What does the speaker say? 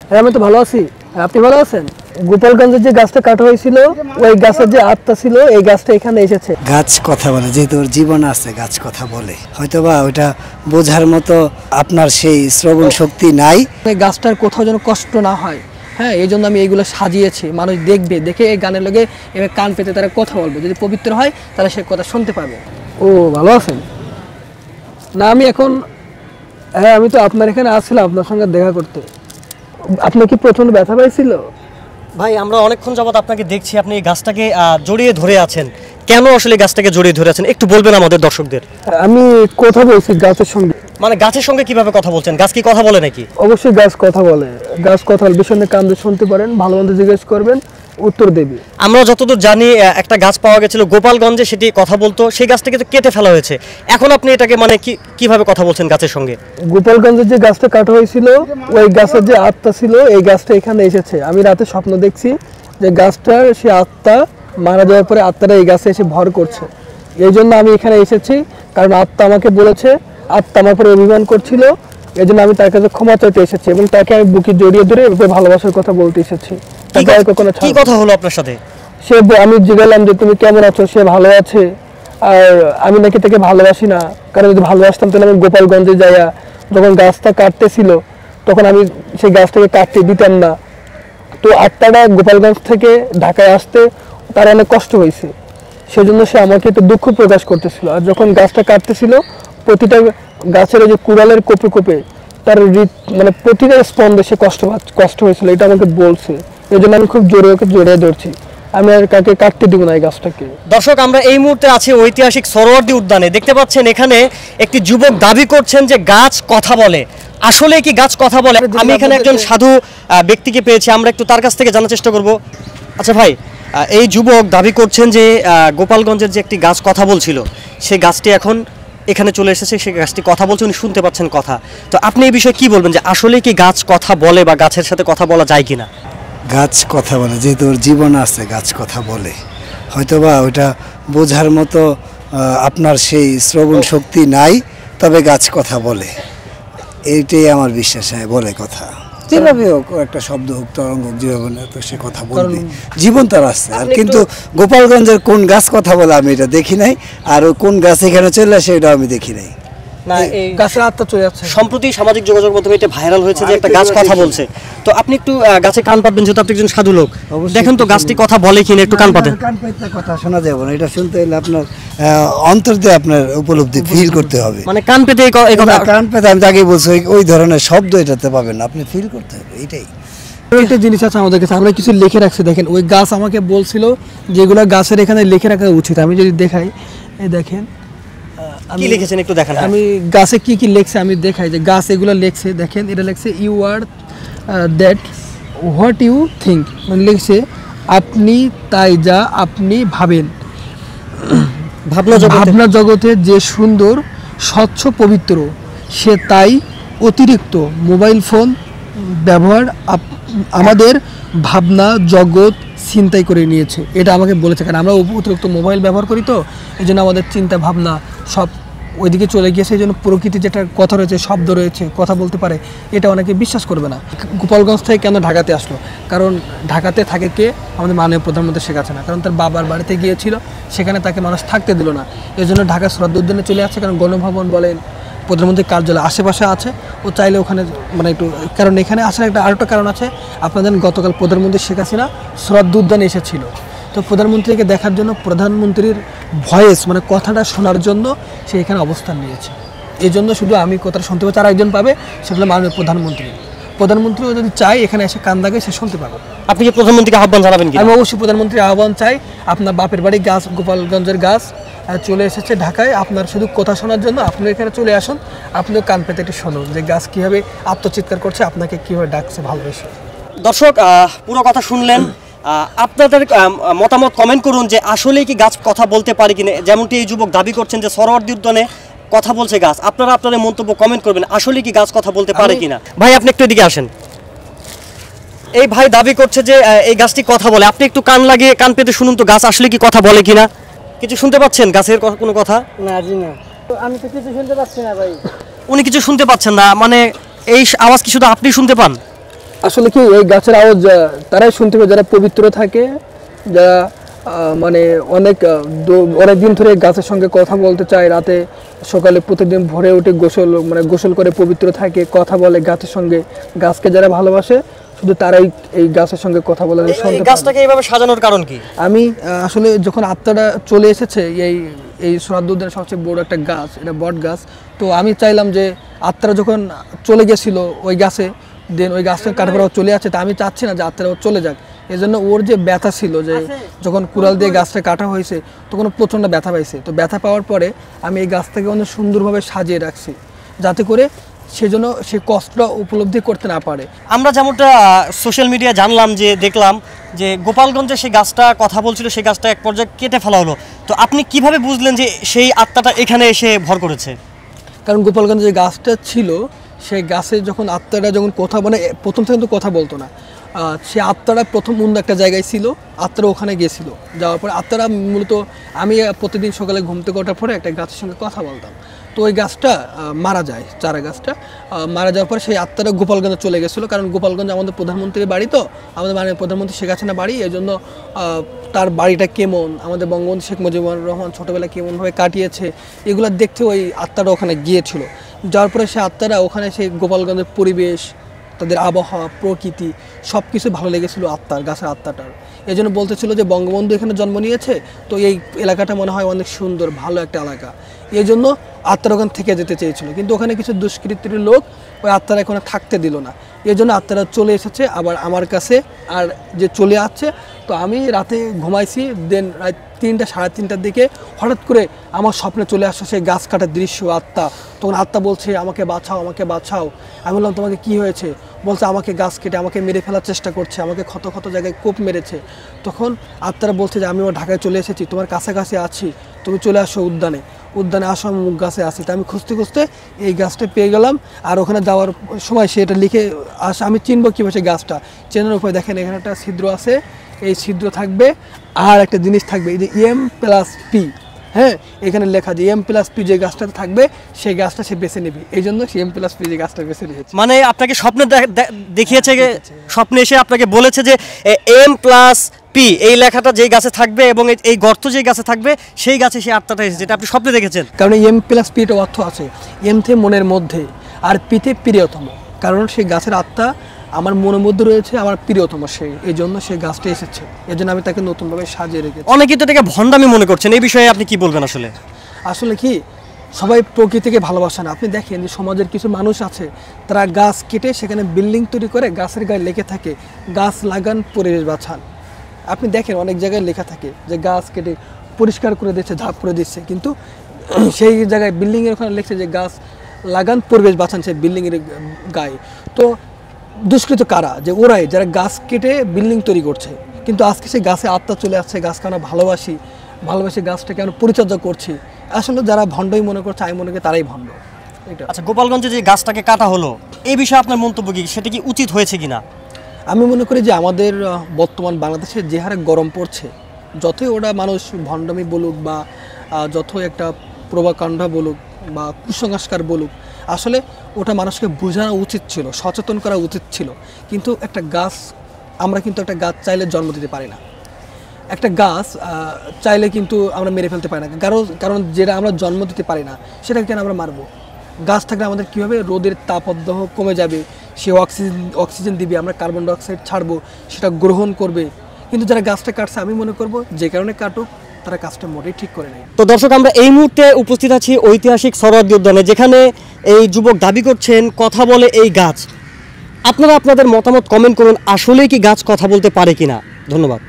হ্যাঁ আমি তো ভালো আছি। আপনি ভালো আছেন? গোপালগঞ্জের যে গাছটা কাটা হয়েছিল ওই গাছের যে আত্মা ছিল এই গাছটা এখানে এসেছে। গাছ কথা বলে, যেহেতু ওর জীবন আছে গাছ কথা বলে, হয়তোবা ওটা বোঝার মতো আপনার সেই শ্রবণ শক্তি নাই। এই গাছটার কোথাও যেন কষ্ট না হয়, হ্যাঁ এই জন্য আমি এইগুলো সাজিয়েছি। মানুষ দেখবে, দেখে এই গানের লগে এবার কান পেতে তারা কথা বলবে, যদি পবিত্র হয় তাহলে সে কথা শুনতে পাবে। ও ভালো আছেন? না আমি এখন, হ্যাঁ আমি তো আপনার এখানে আসছিলাম আপনার সঙ্গে দেখা করতে। আপনার কি প্রচন্ড ব্যথা পাইছিল? ভাই আমরা অনেকক্ষণ যাবত আপনাকে দেখছি, আপনি এই গাছটাকে জড়িয়ে ধরে আছেন। কেন আসলে গাছটাকে জড়িয়ে ধরে আছেন একটু বলবেন আমাদের দর্শকদের। আমি কথা বলছি গাছের সঙ্গে। মানে গাছের সঙ্গে কিভাবে কথা বলছেন? গাছ কি কথা বলে নাকি? অবশ্যই গাছ কথা বলে। গাছ কথা বলে, বিষয় কান দিয়ে শুনতে পারেন, ভালো মন্দ জিজ্ঞেস করবেন, উত্তর দেবে। আমরা যতদূর জানি একটা গাছ পাওয়া গেছিল গোপালগঞ্জে, সেটি কথা বলতো, সেই গাছটাকে তো কেটে ফেলা হয়েছে। এখন আপনি এটাকে মানে কিভাবে কথা বলছেন গাছের সঙ্গে? গোপালগঞ্জের যে গাছটা কাটা হয়েছিল ওই গাছের যে আত্মা ছিল এই গাছটা এখানে এসেছে। আমি রাতে স্বপ্ন দেখছি যে গাছটার সে আত্মা মারা যাওয়ার পরে আত্মাটা এই গাছে এসে ভর করছে। এই জন্য আমি এখানে এসেছি, কারণ আত্মা আমাকে বলেছে, আত্মা আমার উপরে অভিমান করছিল, এই জন্য আমি তার কাছে ক্ষমা চাইতে এসেছি এবং তাকে আমি বুকে জড়িয়ে ধরে ভালোবাসার কথা বলতে এসেছি। কি কথা হলো আপনার সাথে? আমি জিজ্ঞাসলাম যে তুমি কেমন আছো, সে ভালো আছে। আর আমি নাকি তাকে ভালোবাসি না, কারণ যদি ভালোবাসতাম তাহলে আমি গোপালগঞ্জে যাইয়া যখন গাছটা কাটতেছিল তখন আমি সেই গাছটাকে কাটতে দিতাম না। তো আত্মাটা গোপালগঞ্জ থেকে ঢাকায় আসতে তার অনেক কষ্ট হয়েছে, সেজন্য সে আমাকে একটু দুঃখ প্রকাশ করতেছিল। আর যখন গাছটা কাটতেছিল প্রতিটা গাছের ওই যে কুড়ালের কোপে কোপে তার মানে প্রতিটা স্পন্দে সে কষ্ট হয়েছিল, এটা আমাকে বলছে। এই জন্য আমি খুব জোরে ওকে জড়িয়ে ধরছি, আমি আর কাকে কাটতে দিব না এই গাছটাকে। দর্শক আমরা এই মুহূর্তে আছি ঐতিহাসিক সোহরাওয়ার্দী উদ্যানে। দেখতে পাচ্ছেন এখানে একটি যুবক দাবি করছেন যে গাছ কথা বলে। আসলে কি গাছ কথা বলে? আমি এখানে একজন সাধু ব্যক্তিকে পেয়েছি, আমরা একটু তার কাছ থেকে জানার চেষ্টা করব। আচ্ছা ভাই, এই যুবক দাবি করছেন যে গোপালগঞ্জের যে একটি গাছ কথা বলছিল সেই গাছটি এখন এখানে চলে এসেছে, সেই গাছটি কথা বলছে, উনি শুনতে পাচ্ছেন কথা। তো আপনি এই বিষয়ে কি বলবেন যে আসলে কি গাছ কথা বলে বা গাছের সাথে কথা বলা যায় কিনা? গাছ কথা বলে, যেহেতু ওর জীবন আছে গাছ কথা বলে, হয়তোবা ওটা বোঝার মতো আপনার সেই শ্রবণ শক্তি নাই, তবে গাছ কথা বলে, এইটাই আমার বিশ্বাস। হয় বলে কথা, যেভাবে হোক, একটা শব্দ হোক, তরঙ্গ হোক, যেভাবে না তো সে কথা বলবে, জীবন তার আছে। আর কিন্তু গোপালগঞ্জের কোন গাছ কথা বলে আমি এটা দেখি নাই, আর কোন গাছ এখানে চলে আসে এটা আমি দেখি নাই। না, এই গাছের আত্মা চলে যাচ্ছে। সম্প্রতি সামাজিক যোগাযোগ মাধ্যমে এটা ভাইরাল হয়েছে যে একটা গাছ কথা বলছে। তো আপনি একটু গাছে কান পাতবেন, যেহেতু আপনি একজন সাধু লোক, দেখেন তো গাছটি কথা বলে কিনা, একটু কান পাতেন। কান পাতলে কথা শোনা যাবে না, এটা শুনতে হলে আপনার অন্তর দিয়ে আপনার উপলব্ধি ফিল করতে হবে। মানে কান পেতে এই কথা, কান পেতে আমি তাকে বলছি ওই ধরনের শব্দ এটাতে পাবেন না, আপনি ফিল করতে হবে, এইটাই। একটা জিনিস আছে আমাদের কাছে, আমরা কিছু লিখে রাখছি। দেখেন ওই গাছ আমাকে বলছিল যেগুলো গাছের এখানে লিখে রাখা উচিত। আমি যদি দেখাই, এই দেখেন কি লিখেছেন একটু দেখান। আমি গাছে কি কি লিখছে আমি দেখাই, যে গাছ এগুলো লিখছে। দেখেন এটা লিখছে you are that what you think, মানে লিখছে আপনি তাই যা আপনি ভাবেন। ভাবনা জগতে যে সুন্দর, স্বচ্ছ, পবিত্র, সে তাই অতিরিক্ত মোবাইল ফোন ব্যবহার আমাদের ভাবনা জগৎ চিন্তাই করে নিয়েছে। এটা আমাকে বলেছে, কারণ আমরা অতিরিক্ত মোবাইল ব্যবহার করি, তো এই জন্য আমাদের চিন্তা ভাবনা সব ওইদিকে চলে গিয়েছে। এই জন্য প্রকৃতির যেটা কথা রয়েছে, শব্দ রয়েছে, কথা বলতে পারে, এটা অনেকে বিশ্বাস করবে না। গোপালগঞ্জ থেকে কেন ঢাকাতে আসলো? কারণ ঢাকাতে থাকে কে? আমাদের মাননীয় প্রধানমন্ত্রী শেখ হাসিনা। কারণ তার বাবার বাড়িতে গিয়েছিল, সেখানে তাকে মানুষ থাকতে দিল না, এই জন্য ঢাকা সোহরাওয়ার্দী উদ্যানে চলে আসছে। কারণ গণভবন বলেন, প্রধানমন্ত্রীর কার্যালয় আশেপাশে আছে, ও চাইলে ওখানে মানে একটু, কারণ এখানে আসার আরেকটা কারণ আছে। আপনাদের গতকাল প্রধানমন্ত্রী শেখ হাসিনা সোহরাওয়ার্দী উদ্যানে এসেছিল, তো প্রধানমন্ত্রীকে দেখার জন্য, প্রধানমন্ত্রীর ভয়েস মানে কথাটা শোনার জন্য সে এখানে অবস্থান নিয়েছে। এই জন্য শুধু আমি কথাটা শুনতে পাচ্ছি, আর একজন পাবে, সেগুলো মাননীয় প্রধানমন্ত্রী। প্রধানমন্ত্রীও যদি চাই এখানে এসে কান দাগে সে শুনতে পাবে। আপনি কি প্রধানমন্ত্রীকে আহ্বান জানাবেন? আমি অবশ্যই প্রধানমন্ত্রীর আহ্বান চাই। আপনার বাপের বাড়ি গাছ, গোপালগঞ্জের গাছ চলে এসেছে ঢাকায়, আপনার শুধু কথা শোনার জন্য। আপনি এখানে চলে আসুন, আপনিও কান পেতে একটু শুনুন যে গাছ কীভাবে আত্মচিৎকার করছে, আপনাকে কীভাবে ডাকছে ভালোবেসে। দর্শক পুরো কথা শুনলেন, আপনাদের মতামত কমেন্ট করুন যে আসলে কি গাছ কথা বলতে পারে কিনা। যেমনটি এই যুবক দাবি করছেন যে সোহরাওয়ার্দী উদ্যানে কথা বলছে গাছ, আপনারা আপনাদের মন্তব্য কমেন্ট করবেন, আসলে কি গাছ কথা বলতে পারে কিনা। ভাই আপনি একটু এদিকে আসেন। এই ভাই দাবি করছে যে এই গাছটি কথা বলে, আপনি একটু কান লাগিয়ে কান পেতে শুনুন তো গাছ আসলে কি কথা বলে কিনা। কিছু শুনতে পাচ্ছেন গাছের কোনো কথা? না জি না, আমি তো কিছু শুনতে পাচ্ছি না ভাই। উনি কিছু শুনতে পাচ্ছেন না, মানে এই আওয়াজ কি শুধু আপনি শুনতে পান? আসলে কি এই গাছের আওয়াজ তারাই শুনতে পাবে যারা পবিত্র থাকে, যারা মানে অনেক দিন ধরে গাছের সঙ্গে কথা বলতে চায়, রাতে সকালে প্রতিদিন ভোরে উঠে গোসল করে পবিত্র থাকে, কথা বলে গাছের সঙ্গে, গাছকে যারা ভালোবাসে শুধু তারাই এই গাছের সঙ্গে কথা বলে। এই গাছটাকে এইভাবে সাজানোর কারণ কি? আমি আসলে যখন আত্মাটা চলে এসেছে, এই শ্রাদ্ধ উদ্যানের সবচেয়ে বড় একটা গাছ, এটা বট গাছ, তো আমি চাইলাম যে আত্মারা যখন চলে গেছিল ওই গাছে, দেন ওই গাছটা কাটার পর চলে যাচ্ছে, তা আমি চাচ্ছি না যে আত্মারা চলে যাক। এই জন্য ওর যে ব্যথা ছিল, যে যখন কুড়াল দিয়ে গাছটা কাটা হয়েছে তখন প্রচণ্ড ব্যথা পাইছে, তো ব্যথা পাওয়ার পরে আমি এই গাছটাকে অনেক সুন্দরভাবে সাজিয়ে রাখছি, যাতে করে সেজন্য সে কষ্টটা উপলব্ধি করতে না পারে। আমরা যেমনটা সোশ্যাল মিডিয়া জানলাম, যে দেখলাম যে গোপালগঞ্জে সেই গাছটা কথা বলছিল, সেই গাছটা এক পর্যায়ে কেটে ফেলা হলো, তো আপনি কিভাবে বুঝলেন যে সেই আত্মাটা এখানে এসে ভর করেছে? কারণ গোপালগঞ্জে যে গাছটা ছিল, সেই গাছে যখন আত্মাটা যখন কথা মানে প্রথম থেকে তো কথা বলতো না, সে আত্মারা প্রথম অন্য একটা জায়গায় ছিল, আত্মারা ওখানে গিয়েছিল, যাওয়ার পরে আত্মারা মূলত আমি প্রতিদিন সকালে ঘুম থেকে ওঠার পরে একটা গাছের সঙ্গে কথা বলতাম, তো ওই গাছটা মারা যায়, চারা গাছটা মারা যাওয়ার পরে সেই আত্মারা গোপালগঞ্জে চলে গেছিলো। কারণ গোপালগঞ্জ আমাদের প্রধানমন্ত্রীর বাড়ি, তো আমাদের মাননীয় প্রধানমন্ত্রী শেখ হাসিনা বাড়ি, এই জন্য তার বাড়িটা কেমন, আমাদের বঙ্গবন্ধু শেখ মুজিবুর রহমান ছোটোবেলা কেমনভাবে কাটিয়েছে, এগুলো দেখতে ওই আত্মারা ওখানে গিয়েছিল। যাওয়ার পরে সে আত্মারা ওখানে সেই গোপালগঞ্জের পরিবেশ, তাদের আবহাওয়া, প্রকৃতি সব কিছু ভালো লেগেছিলো গাছের আত্মাটার। এই জন্য বলতেছিল যে বঙ্গবন্ধু এখানে জন্ম নিয়েছে, তো এই এলাকাটা মনে হয় অনেক সুন্দর, ভালো একটা এলাকা, এই জন্য আত্মারা ওখানে থেকে যেতে চেয়েছিল। কিন্তু ওখানে কিছু দুষ্কৃতির লোক ওই আত্মারা এখানে থাকতে দিল না, এই জন্য আত্মারা চলে এসেছে আবার আমার কাছে, আর যে চলে আসছে। তো আমি রাতে ঘুমাইছি, দেন রাত 3টা সাড়ে 3টার দিকে হঠাৎ করে আমার স্বপ্নে চলে আসছে সেই গাছ কাটার দৃশ্য, আত্মা। তখন আত্মা বলছে আমাকে বাঁচাও, আমাকে বাঁচাও। আমি বললাম তোমাকে কি হয়েছে? বলছে আমাকে গাছ কেটে আমাকে মেরে ফেলার চেষ্টা করছে, আমাকে ক্ষত ক্ষত জায়গায় কোপ মেরেছে। তখন আত্মারা বলছে যে আমি আমার ঢাকায় চলে এসেছি, তোমার কাছাকাছি আছি, তুমি চলে আসো উদ্যানে আসো, আমি মুখ গাছে আসি। তো আমি খুঁজতে খুঁজতে এই গাছটা পেয়ে গেলাম, আর ওখানে যাওয়ার সময় সে এটা লিখে আমি চিনবো কীভাবে সেই গাছটা চেনার উপায়, দেখেন এখানে একটা ছিদ্র আছে, এই ছিদ্র থাকবে, আর একটা জিনিস থাকবে এই যে M+P, হ্যাঁ এখানে লেখা যে M+P যে গাছটা থাকবে সেই গাছটা সে বেছে নেবে, এই জন্য সে M+P যে গাছটা বেছে নিয়েছে। মানে আপনাকে স্বপ্নে দেখিয়েছে, স্বপ্নে এসে আপনাকে বলেছে যে M+P এই লেখাটা যেই গাছে থাকবে এবং এই গর্ত যেই গাছে থাকবে সেই গাছে সেই আত্মাটা এসেছে, যেটা আপনি স্বপ্নে দেখেছেন। কারণ M+P এর অর্থ আছে M তে মনের মধ্যে, আর P তে প্রিয়তম, কারণ সেই গাছের আত্মা আমার মনের মধ্যে রয়েছে, আমার প্রিয়তম সেই, এই জন্য সেই গাছটা এসেছে, এই জন্য আমি তাকে নতুনভাবে সাজিয়ে রেখেছি। অনেকেই তো এটাকে ভণ্ডামি মনে করছেন, এই বিষয়ে আপনি কি বলবেন? আসলে কি সবাই প্রকৃতিকে ভালোবাসে না। আপনি দেখেন যে সমাজের কিছু মানুষ আছে, তারা গাছ কেটে সেখানে বিল্ডিং তৈরি করে, গাছের গায়ে লেখে থাকে গাছ লাগান পরিবেশ বাঁচান। আপনি দেখেন অনেক জায়গায় লেখা থাকে যে গাছ কেটে পরিষ্কার করে দিচ্ছে, ঝাঁপ করে দিচ্ছে, কিন্তু সেই জায়গায় বিল্ডিংয়ের ওখানে লিখছে যে গাছ লাগান পরিবেশ বাঁচান সেই বিল্ডিংয়ের গায়ে। তো দুষ্কৃত কারা? যে ওরাই, যারা গাছ কেটে বিল্ডিং তৈরি করছে। কিন্তু আজকে সেই গাছে আত্মা চলে আসছে, গাছকে আমরা ভালোবাসি গাছটাকে আমরা পরিচর্যা করছি। আসলে যারা ভণ্ডই মনে করছে, আমি মনে করি তারাই ভণ্ড। এটা আচ্ছা, গোপালগঞ্জে যে গাছটাকে কাটা হলো, এই বিষয়ে আপনার মন্তব্য কি? সেটা কি উচিত হয়েছে কিনা? আমি মনে করি যে আমাদের বর্তমান বাংলাদেশে যে হারে গরম পড়ছে, যতই ওরা মানুষ ভণ্ডামি বলুক বা যতই একটা প্রভাকাণ্ডা বলুক বা কুসংস্কার বলুক, আসলে ওটা মানুষকে বোঝানো উচিত ছিল, সচেতন করা উচিত ছিল। কিন্তু একটা গাছ, আমরা কিন্তু একটা গাছ চাইলে জন্ম দিতে পারি না, একটা গাছ চাইলে কিন্তু আমরা মেরে ফেলতে পারি না। কারণ যেটা আমরা জন্ম দিতে পারি না সেটাকে কেন আমরা মারবো? গাছ থাকলে আমাদের কীভাবে রোদের তাপদাহ কমে যাবে, সে অক্সিজেন দিবে, আমরা কার্বন ডাইঅক্সাইড ছাড়বো, সেটা গ্রহণ করবে। কিন্তু যারা গাছটা কাটছে, আমি মনে করবো যে কারণে কাটুক, তারা কাজটা মোটেই ঠিক করে নেয়। তো দর্শক, আমরা এই মুহূর্তে উপস্থিত আছি ঐতিহাসিক সোহরাওয়ার্দী উদ্যানে, যেখানে এই যুবক দাবি করছেন কথা বলে এই গাছ। আপনারা আপনাদের মতামত কমেন্ট করুন, আসলেই কি গাছ কথা বলতে পারে কিনা। ধন্যবাদ।